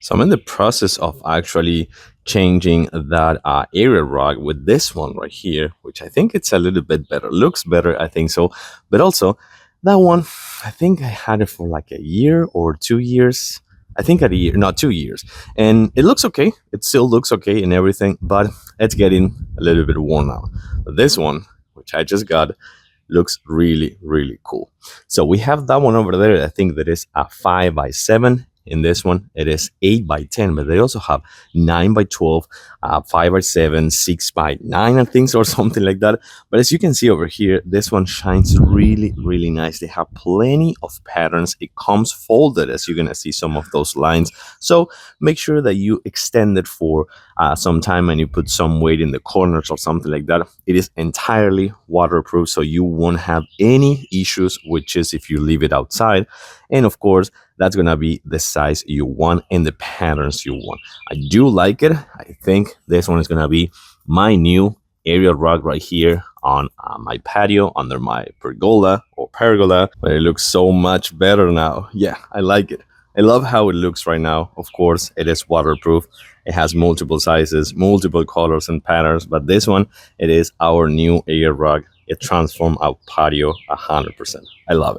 So I'm in the process of actually changing that area rug with this one right here, which I think it's a little bit better. Looks better, I think so. But also, that one, I think I had it for like a year or 2 years. I think at a year, not 2 years. And it looks okay. It still looks okay and everything, but it's getting a little bit worn out. But this one, which I just got, looks really, really cool. So we have that one over there. I think that is a 5x7. In this one, it is 8x10, but they also have 9x12, 5x7, 6x9, I think, or something like that. But as you can see over here, this one shines really, really nice. They have plenty of patterns. It comes folded, as you're gonna see some of those lines. So make sure that you extend it for some time and you put some weight in the corners or something like that. It is entirely waterproof, so you won't have any issues, which is if you leave it outside. And of course, that's gonna be the size you want and the patterns you want. I do like it. I think this one is gonna be my new area rug right here on my patio under my pergola or pergola, but it looks so much better now. Yeah, I like it. I love how it looks right now. Of course, it is waterproof. It has multiple sizes, multiple colors and patterns, but this one, it is our new area rug. It transforms our patio 100%. I love it.